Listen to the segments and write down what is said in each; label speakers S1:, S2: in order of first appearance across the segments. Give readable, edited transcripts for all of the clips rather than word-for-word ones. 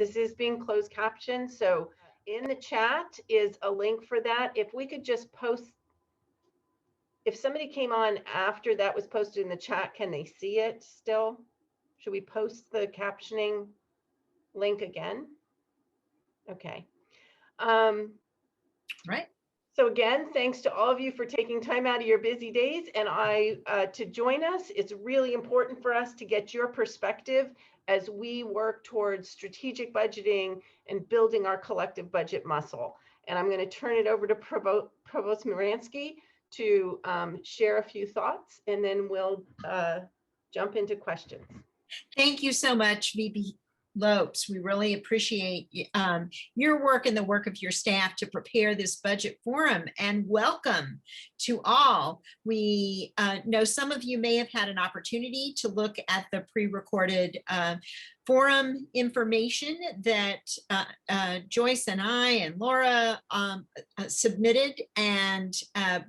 S1: this is being closed captioned, so in the chat is a link for that. If we could just post, if somebody came on after that was posted in the chat, can they see it still? Should we post the captioning link again? Okay.
S2: Right.
S1: So again, thanks to all of you for taking time out of your busy days and to join us. It's really important for us to get your perspective as we work towards strategic budgeting and building our collective budget muscle. And I'm going to turn it over to Provost Muransky to share a few thoughts, and then we'll jump into questions.
S2: Thank you so much, VP Lopes. We really appreciate your work and the work of your staff to prepare this budget forum, and welcome to all. We know some of you may have had an opportunity to look at the pre-recorded forum information that Joyce and I and Laura submitted, and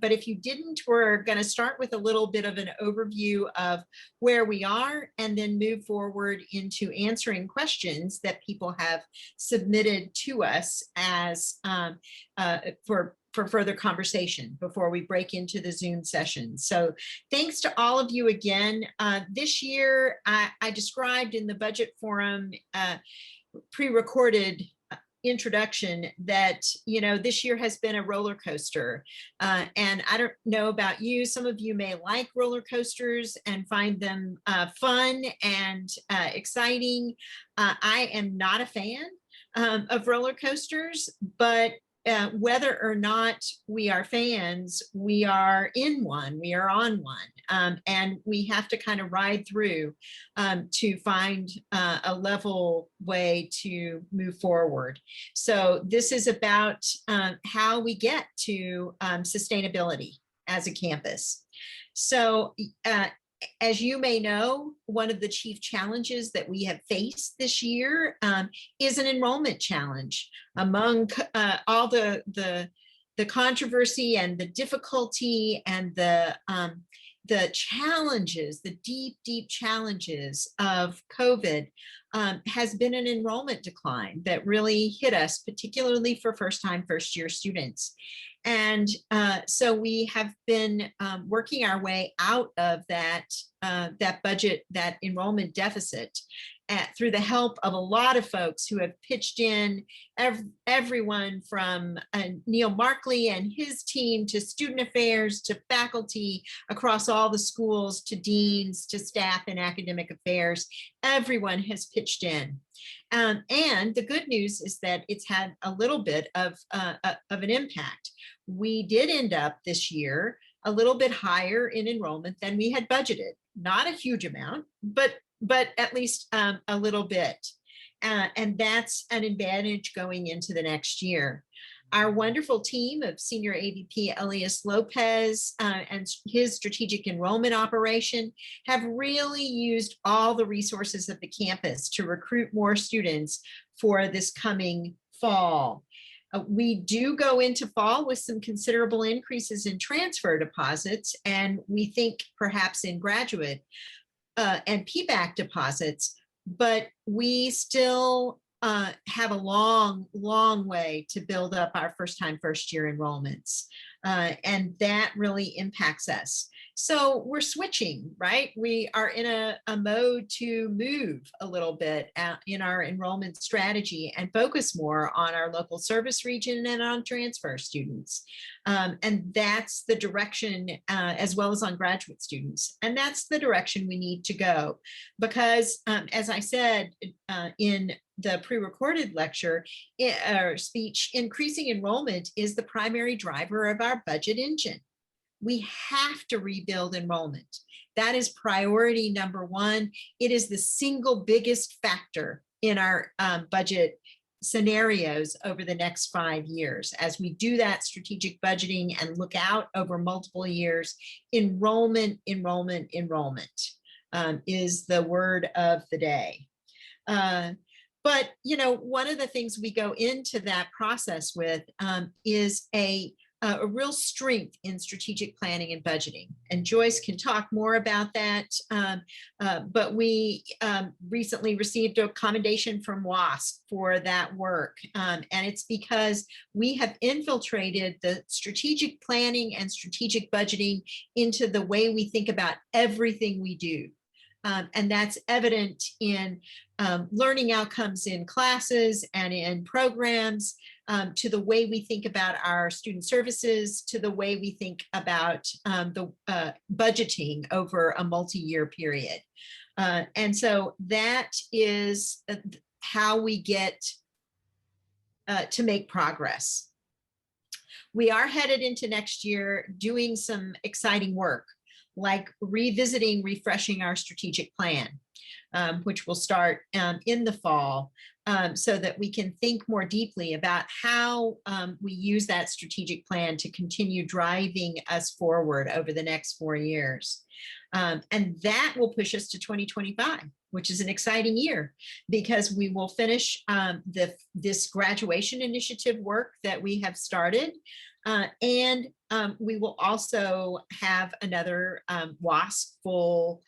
S2: but if you didn't, we're going to start with a little bit of an overview of where we are and then move forward into answering questions that people have submitted to us as for further conversation before we break into the Zoom session. So thanks to all of you again. This year, I described in the budget forum pre-recorded introduction that, you know, this year has been a roller coaster. And I don't know about you, some of you may like roller coasters and find them fun and exciting. I am not a fan of roller coasters, but whether or not we are fans, we are in one, we are on one, and we have to kind of ride through to find a level way to move forward. So this is about how we get to sustainability as a campus. So as you may know, one of the chief challenges that we have faced this year is an enrollment challenge. Among all the controversy and the difficulty and the challenges, the deep challenges of COVID, has been an enrollment decline that really hit us, particularly for first year students. And so we have been working our way out of that budget, that enrollment deficit, through the help of a lot of folks who have pitched in, everyone from Neil Markley and his team to student affairs to faculty across all the schools to deans to staff in academic affairs. Everyone has pitched in. And the good news is that it's had a little bit of an impact. We did end up this year a little bit higher in enrollment than we had budgeted. Not a huge amount, but at least a little bit. And that's an advantage going into the next year. Our wonderful team of Senior AVP Elias Lopez and his strategic enrollment operation have really used all the resources of the campus to recruit more students for this coming fall. We do go into fall with some considerable increases in transfer deposits, and we think perhaps in graduate and PBAC deposits, but we still have a long way to build up our first year enrollments. And that really impacts us. So we're switching, right? We are in a mode to move a little bit in our enrollment strategy and focus more on our local service region and on transfer students. And that's the direction, as well as on graduate students. And that's the direction we need to go. Because as I said in the pre-recorded lecture or speech, increasing enrollment is the primary driver of our budget engine. We have to rebuild enrollment. That is priority number one. It is the single biggest factor in our budget scenarios over the next 5 years. As we do that strategic budgeting and look out over multiple years, enrollment is the word of the day. But, you know, one of the things we go into that process with is a a real strength in strategic planning and budgeting. And Joyce can talk more about that. But we recently received a commendation from WASP for that work. And it's because we have infiltrated the strategic planning and strategic budgeting into the way we think about everything we do. And that's evident in learning outcomes in classes and in programs, to the way we think about our student services, to the way we think about the budgeting over a multi-year period. And so that is how we get to make progress. We are headed into next year doing some exciting work, like revisiting, refreshing our strategic plan, which will start in the fall, so that we can think more deeply about how we use that strategic plan to continue driving us forward over the next 4 years. And that will push us to 2025, which is an exciting year, because we will finish this graduation initiative work that we have started. And we will also have another WASP full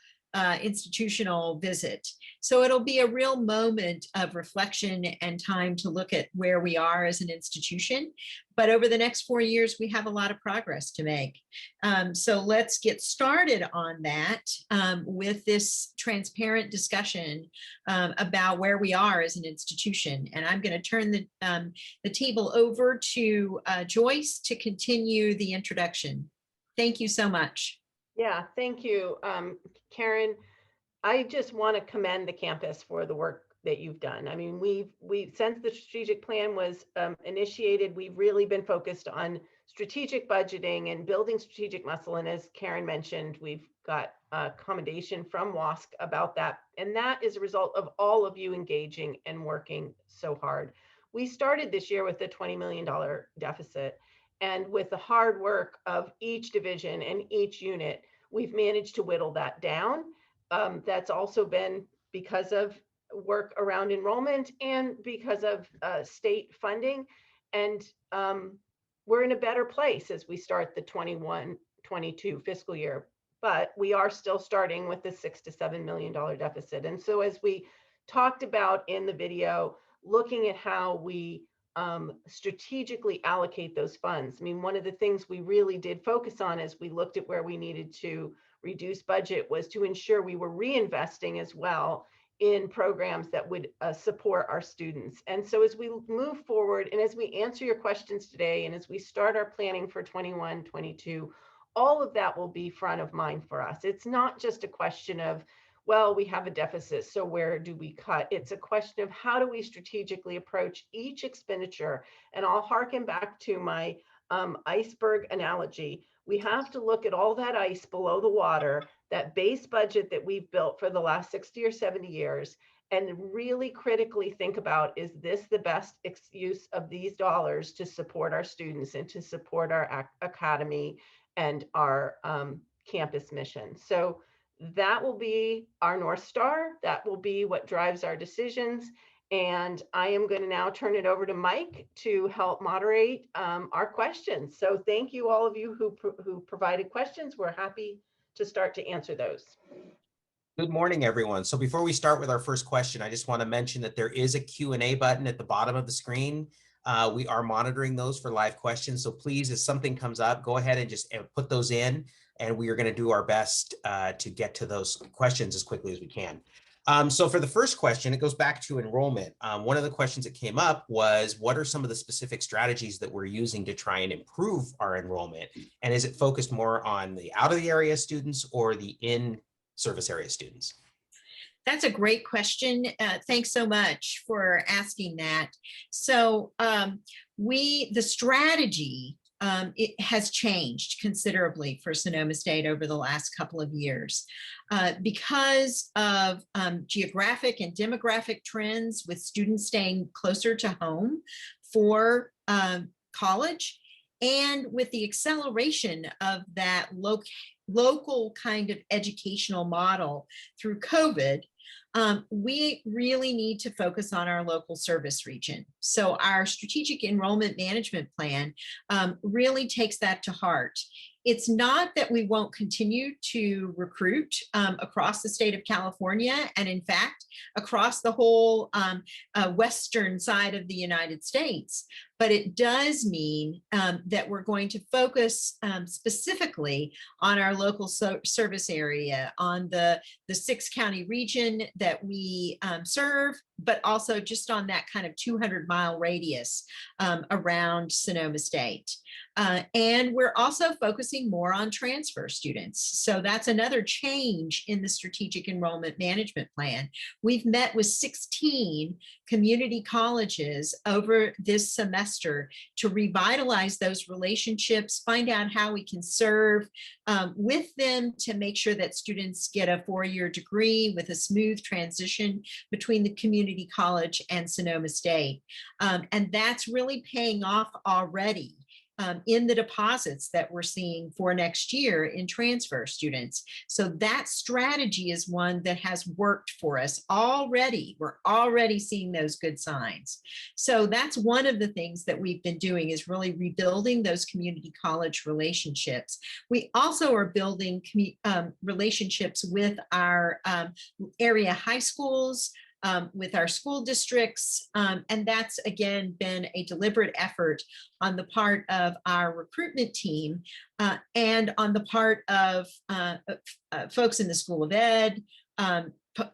S2: institutional visit. So it'll be a real moment of reflection and time to look at where we are as an institution. But over the next 4 years, we have a lot of progress to make. So let's get started on that with this transparent discussion about where we are as an institution. And I'm going to turn the table over to Joyce to continue the introduction. Thank you so much.
S1: Yeah, thank you, Karen. I just want to commend the campus for the work that you've done. I mean, we've since the strategic plan was initiated, we've really been focused on strategic budgeting and building strategic muscle. And as Karen mentioned, we've got a commendation from WASC about that. And that is a result of all of you engaging and working so hard. We started this year with a $20 million deficit. And with the hard work of each division and each unit, we've managed to whittle that down. That's also been because of work around enrollment and because of state funding. And we're in a better place as we start the 21-22 fiscal year. But we are still starting with the $6 to $7 million deficit. And so as we talked about in the video, looking at how we strategically allocate those funds. I mean, one of the things we really did focus on as we looked at where we needed to reduce budget was to ensure we were reinvesting as well in programs that would support our students. And so as we move forward and as we answer your questions today and as we start our planning for 21-22, all of that will be front of mind for us. It's not just a question of, well, we have a deficit, so where do we cut? It's a question of how do we strategically approach each expenditure? And I'll harken back to my iceberg analogy. We have to look at all that ice below the water, that base budget that we've built for the last 60 or 70 years, and really critically think about, is this the best use of these dollars to support our students and to support our academy and our campus mission? So that will be our North Star. That will be what drives our decisions. And I am going to now turn it over to Mike to help moderate our questions. So thank you all of you who provided questions. We're happy to start to answer those.
S3: Good morning, everyone. So before we start with our first question, I just want to mention that there is a Q&A button at the bottom of the screen. We are monitoring those for live questions. So please, if something comes up, go ahead and just put those in. And we are going to do our best to get to those questions as quickly as we can. So for the first question, it goes back to enrollment. One of the questions that came up was, what are some of the specific strategies that we're using to try and improve our enrollment? And is it focused more on the out of the area students or the in service area students?
S2: That's a great question. Thanks so much for asking that. So the strategy, it has changed considerably for Sonoma State over the last couple of years because of geographic and demographic trends with students staying closer to home for college, and with the acceleration of that local kind of educational model through COVID. we really need to focus on our local service region. So our strategic enrollment management plan really takes that to heart. It's not that we won't continue to recruit across the state of California, and in fact, across the whole western side of the United States. But it does mean that we're going to focus specifically on our local service area, on the 6-county region that we serve, but also just on that kind of 200-mile radius around Sonoma State. And we're also focusing more on transfer students. So that's another change in the strategic enrollment management plan. We've met with 16 community colleges over this semester to revitalize those relationships, find out how we can serve with them to make sure that students get a 4-year degree with a smooth transition between the community college and Sonoma State. And that's really paying off already. In the deposits that we're seeing for next year in transfer students. So that strategy is one that has worked for us already. We're already seeing those good signs. So that's one of the things that we've been doing, is really rebuilding those community college relationships. We also are building relationships with our area high schools, with our school districts. And that's, again, been a deliberate effort on the part of our recruitment team and on the part of folks in the School of Ed,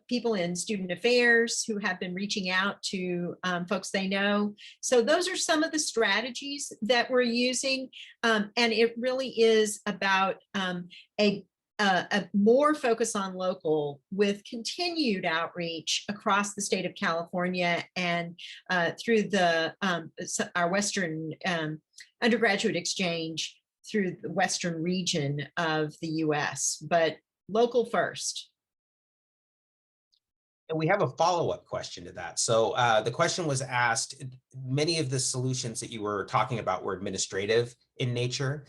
S2: people in student affairs who have been reaching out to folks they know. So those are some of the strategies that we're using. And it really is about a more focus on local with continued outreach across the state of California and through our Western undergraduate exchange through the Western region of the US, but local first.
S3: And we have a follow-up question to that. So the question was asked, many of the solutions that you were talking about were administrative in nature.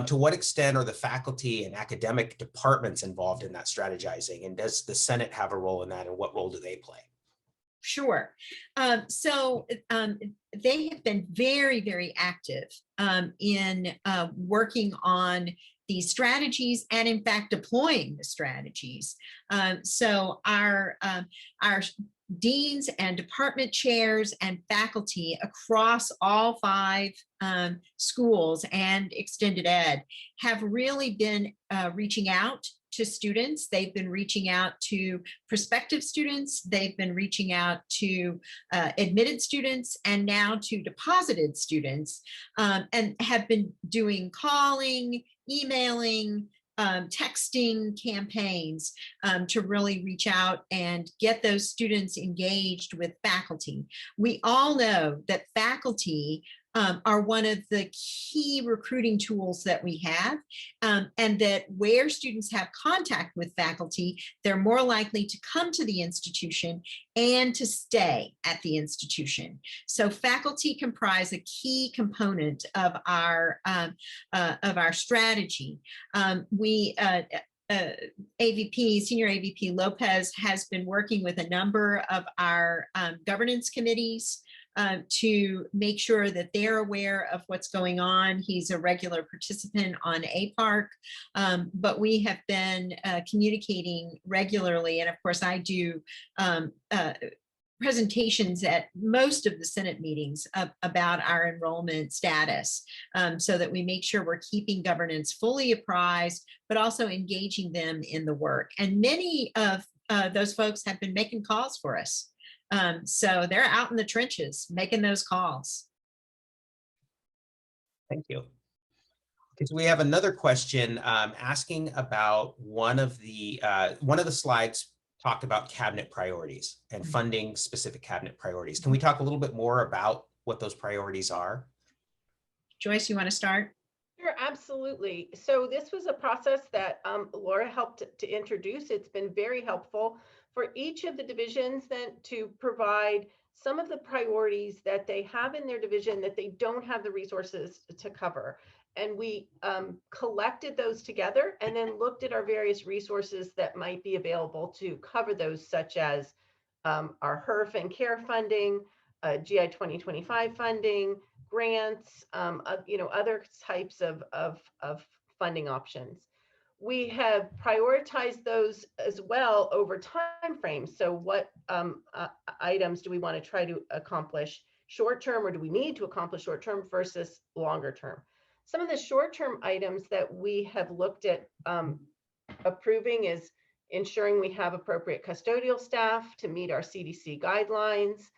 S3: To what extent are the faculty and academic departments involved in that strategizing? And does the Senate have a role in that? And what role do they play?
S2: Sure. So they have been very, very active in working on these strategies and, in fact, deploying the strategies. So our deans and department chairs and faculty across all 5 schools and extended ed have really been reaching out to students. They've been reaching out to prospective students. They've been reaching out to admitted students and now to deposited students, and have been doing calling, emailing, texting campaigns to really reach out and get those students engaged with faculty. We all know that faculty are one of the key recruiting tools that we have, and that where students have contact with faculty, they're more likely to come to the institution and to stay at the institution. So faculty comprise a key component of our strategy. Senior AVP Lopez has been working with a number of our governance committees to make sure that they're aware of what's going on. He's a regular participant on APARC, but we have been communicating regularly. And of course, I do presentations at most of the Senate meetings about our enrollment status, so that we make sure we're keeping governance fully apprised, but also engaging them in the work. And many of those folks have been making calls for us. So they're out in the trenches making those calls.
S3: Thank you. Okay, so we have another question asking about one of the slides talked about cabinet priorities and funding specific cabinet priorities. Can we talk a little bit more about what those priorities are?
S2: Joyce, you want to start?
S1: Sure, absolutely. So this was a process that Laura helped to introduce. It's been very helpful for each of the divisions then to provide some of the priorities that they have in their division that they don't have the resources to cover. And we collected those together and then looked at our various resources that might be available to cover those, such as our HERF and CARE funding, GI 2025 funding, grants, other types of funding options. We have prioritized those as well over time frames. So what items do we want to try to accomplish short term, or do we need to accomplish short term versus longer term? Some of the short term items that we have looked at approving is ensuring we have appropriate custodial staff to meet our CDC guidelines,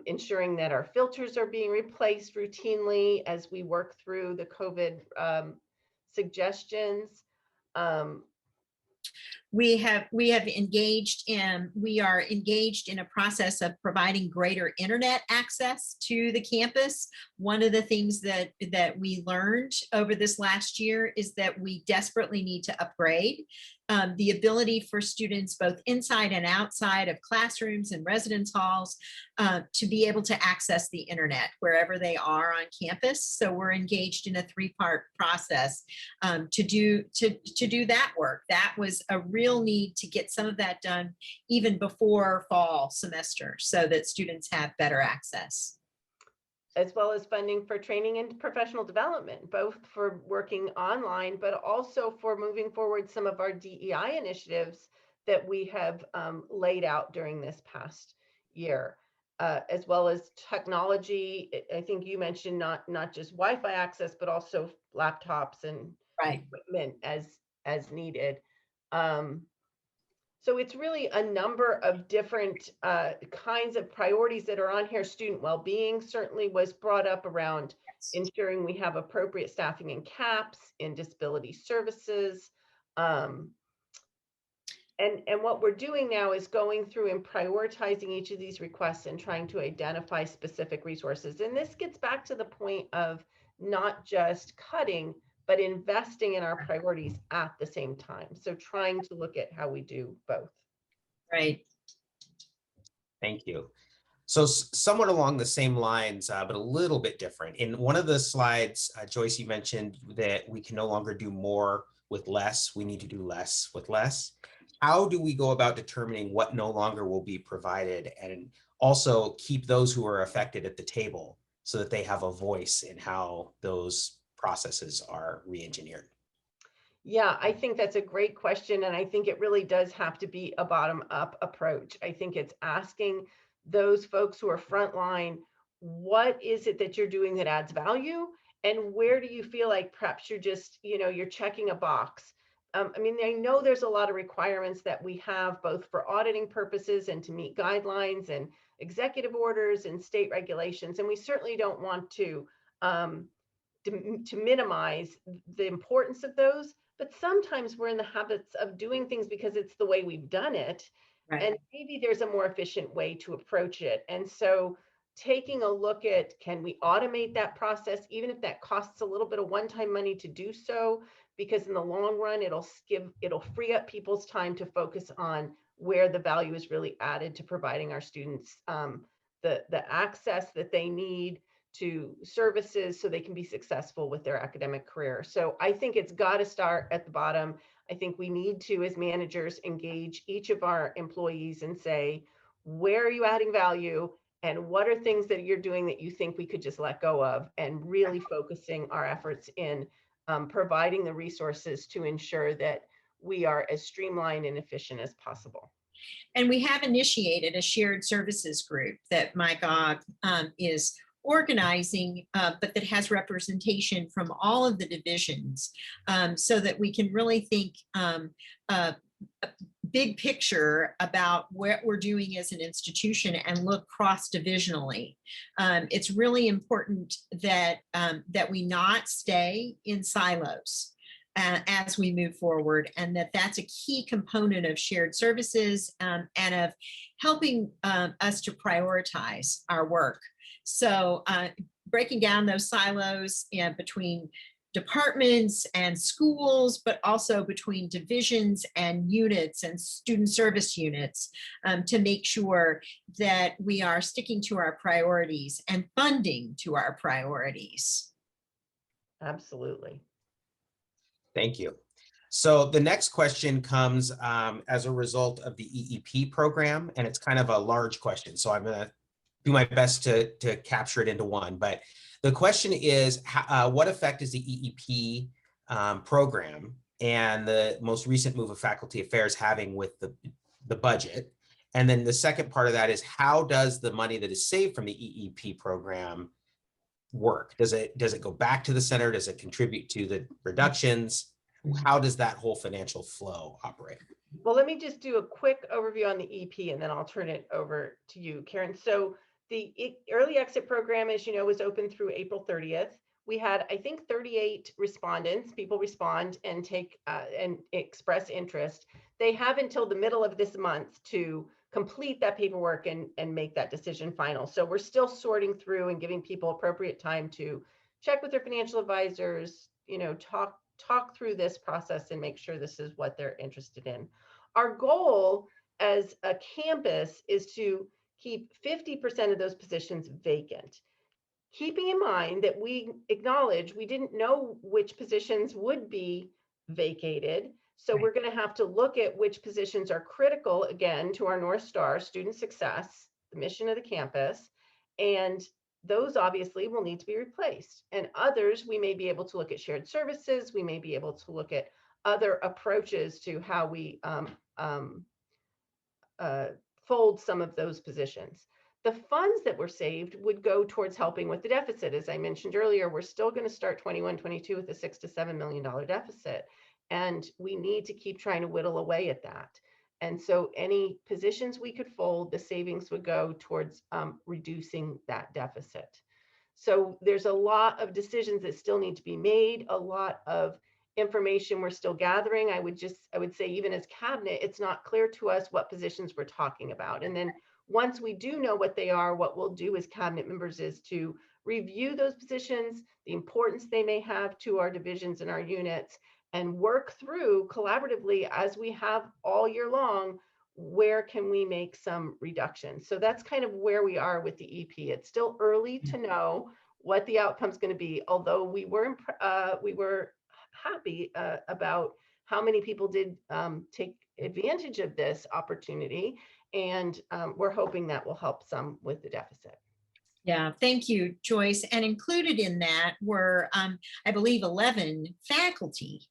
S1: ensuring that our filters are being replaced routinely as we work through the COVID suggestions.
S2: We are engaged in a process of providing greater internet access to the campus. One of the things that we learned over this last year is that we desperately need to upgrade the ability for students both inside and outside of classrooms and residence halls to be able to access the internet wherever they are on campus. So we're engaged in a three-part process to do that work. That was a real need to get some of that done even before fall semester so that students have better access.
S1: As well as funding for training and professional development, both for working online, but also for moving forward some of our DEI initiatives that we have laid out during this past year, as well as technology. I think you mentioned not just Wi-Fi access, but also laptops and equipment as needed. So it's really a number of different kinds of priorities that are on here. Student well-being certainly was brought up around ensuring we have appropriate staffing in CAPS, in disability services. And what we're doing now is going through and prioritizing each of these requests and trying to identify specific resources. And this gets back to the point of not just cutting, but investing in our priorities at the same time. So trying to look at how we do both.
S2: Right.
S3: Thank you. So somewhat along the same lines, but a little bit different. In one of the slides, Joyce, you mentioned that we can no longer do more with less. We need to do less with less. How do we go about determining what no longer will be provided and also keep those who are affected at the table so that they have a voice in how those processes are re-engineered?
S1: Yeah, I think that's a great question. And I think it really does have to be a bottom-up approach. I think it's asking those folks who are frontline, what is it that you're doing that adds value? And where do you feel like perhaps you're just, you're checking a box? I mean, I know there's a lot of requirements that we have both for auditing purposes and to meet guidelines and executive orders and state regulations. And we certainly don't want to minimize the importance of those, but sometimes we're in the habits of doing things because it's the way we've done it. Right. And maybe there's a more efficient way to approach it. And so taking a look at, can we automate that process, even if that costs a little bit of one-time money to do so, because in the long run, it'll free up people's time to focus on where the value is really added to providing our students the access that they need to services so they can be successful with their academic career. So I think it's got to start at the bottom. I think we need to, as managers, engage each of our employees and say, where are you adding value? And what are things that you're doing that you think we could just let go of? And really focusing our efforts in providing the resources to ensure that we are as streamlined and efficient as possible.
S2: And we have initiated a shared services group that MyGov is organizing, but that has representation from all of the divisions so that we can really think big picture about what we're doing as an institution and look cross-divisionally. It's really important that we not stay in silos as we move forward, and that's a key component of shared services and of helping us to prioritize our work. So breaking down those silos between departments and schools, but also between divisions and units and student service units to make sure that we are sticking to our priorities and funding to our priorities.
S1: Absolutely.
S3: Thank you. So the next question comes as a result of the EEP program, and it's kind of a large question. So I'm going to do my best to capture it into one. But the question is, what effect is the EEP program and the most recent move of Faculty Affairs having with the budget? And then the second part of that is, how does the money that is saved from the EEP program work? Does it go back to the center? Does it contribute to the reductions? How does that whole financial flow operate?
S1: Well, let me just do a quick overview on the EP, and then I'll turn it over to you, Karen. So the early exit program, as you know, was open through April 30th. We had, I think, 38 respondents. People respond and take and express interest. They have until the middle of this month to complete that paperwork and make that decision final. So we're still sorting through and giving people appropriate time to check with their financial advisors, you know, talk through this process and make sure this is what they're interested in. Our goal as a campus is to keep 50% of those positions vacant. Keeping in mind that we acknowledge we didn't know which positions would be vacated. So we're going to have to look at which positions are critical, again, to our North Star, student success, the mission of the campus, and those obviously will need to be replaced. And others, we may be able to look at shared services. We may be able to look at other approaches to how we fold some of those positions. The funds that were saved would go towards helping with the deficit. As I mentioned earlier, we're still going to start 21-22 with a $6 to $7 million deficit. And we need to keep trying to whittle away at that. And so any positions we could fold, the savings would go towards reducing that deficit. So there's a lot of decisions that still need to be made, a lot of information we're still gathering. I would say even as cabinet, it's not clear to us what positions we're talking about. And then once we do know what they are, what we'll do as cabinet members is to review those positions, the importance they may have to our divisions and our units, and work through collaboratively as we have all year long, where can we make some reductions? So that's kind of where we are with the EP. It's still early to know what the outcome is going to be, although we were happy about how many people did take advantage of this opportunity. And we're hoping that will help some with the deficit.
S2: Yeah, thank you, Joyce. And included in that were, I believe, 11 faculty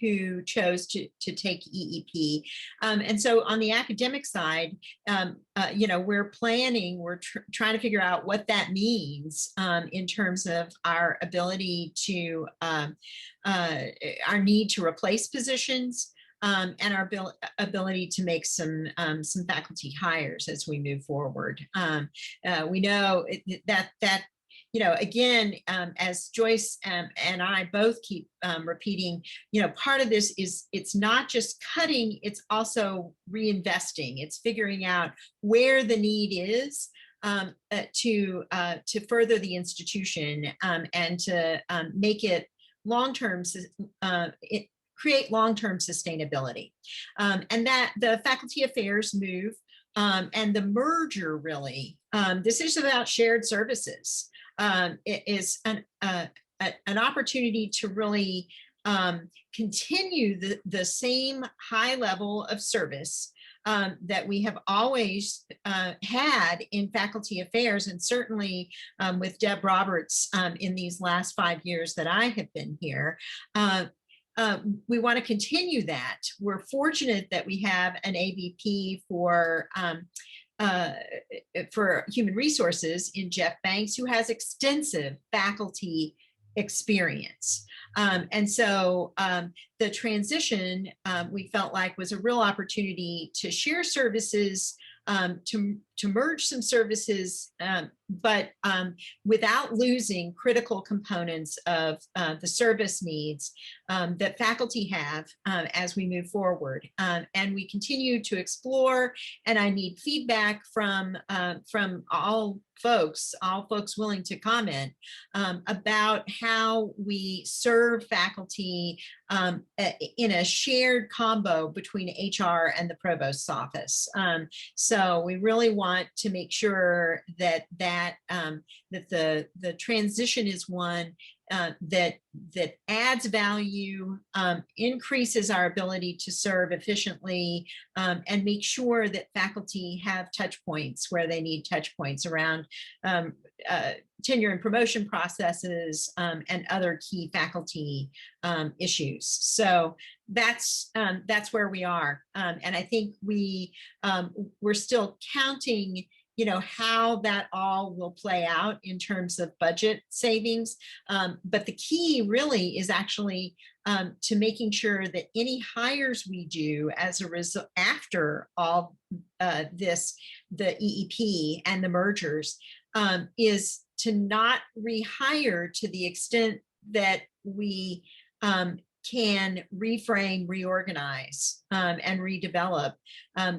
S2: who chose to take EEP. And so on the academic side, we're planning, we're trying to figure out what that means in terms of our ability to, our need to replace positions, and our ability to make some faculty hires as we move forward. We know that again, as Joyce and I both keep repeating, part of this is it's not just cutting, it's also reinvesting. It's figuring out where the need is to further the institution and to make it long-term, create long-term sustainability. And that the faculty affairs move and the merger really, this is about shared services. It is an opportunity to really continue the same high level of service that we have always had in faculty affairs, and certainly with Deb Roberts in these last 5 years that I have been here. We want to continue that. We're fortunate that we have an AVP for human resources in Jeff Banks, who has extensive faculty experience. And so the transition we felt like was a real opportunity to share services, to merge some services, but without losing critical components of the service needs that faculty have as we move forward. And we continue to explore, and I need feedback from all folks willing to comment about how we serve faculty in a shared combo between HR and the provost's office. So we really want to make sure that the transition is one that adds value, increases our ability to serve efficiently, and make sure that faculty have touch points where they need touch points around tenure and promotion processes, and other key faculty issues. So that's where we are, and I think we're still counting, how that all will play out in terms of budget savings. But the key really is actually to making sure that any hires we do as a result after all this, the EEP and the mergers, is to not rehire to the extent that we can reframe, reorganize, and redevelop,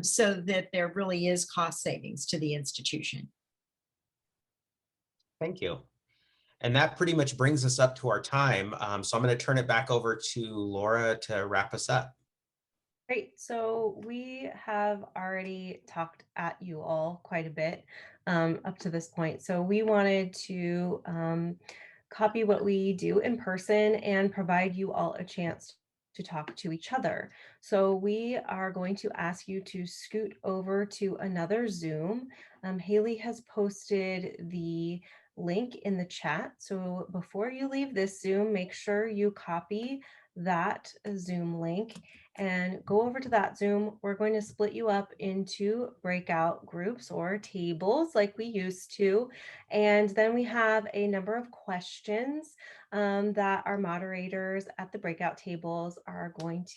S2: so that there really is cost savings to the institution.
S3: Thank you. And that pretty much brings us up to our time. So I'm going to turn it back over to Laura to wrap us up.
S4: Great. So we have already talked at you all quite a bit up to this point. So we wanted to copy what we do in person and provide you all a chance to talk to each other. So we are going to ask you to scoot over to another Zoom. Haley has posted the link in the chat. So before you leave this Zoom, make sure you copy that Zoom link and go over to that Zoom. We're going to split you up into breakout groups or tables like we used to. And then we have a number of questions that our moderators at the breakout tables are going to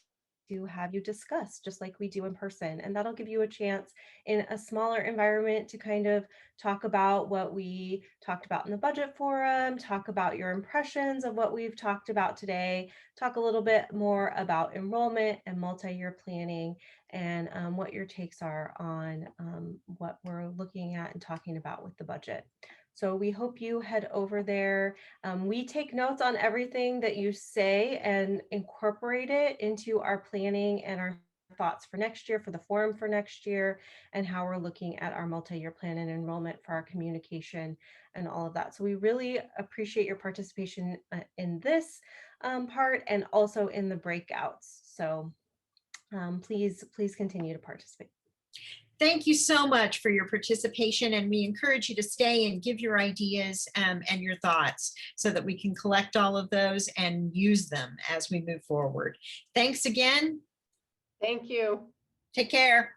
S4: have you discuss, just like we do in person. And that'll give you a chance in a smaller environment to kind of talk about what we talked about in the budget forum, talk about your impressions of what we've talked about today, talk a little bit more about enrollment and multi-year planning, and what your takes are on what we're looking at and talking about with the budget. So we hope you head over there. We take notes on everything that you say and incorporate it into our planning and our thoughts for next year, for the forum for next year, and how we're looking at our multi-year plan and enrollment for our communication and all of that. So we really appreciate your participation in this part and also in the breakouts. So please continue to participate.
S2: Thank you so much for your participation, and we encourage you to stay and give your ideas and your thoughts so that we can collect all of those and use them as we move forward. Thanks again.
S1: Thank you.
S2: Take care.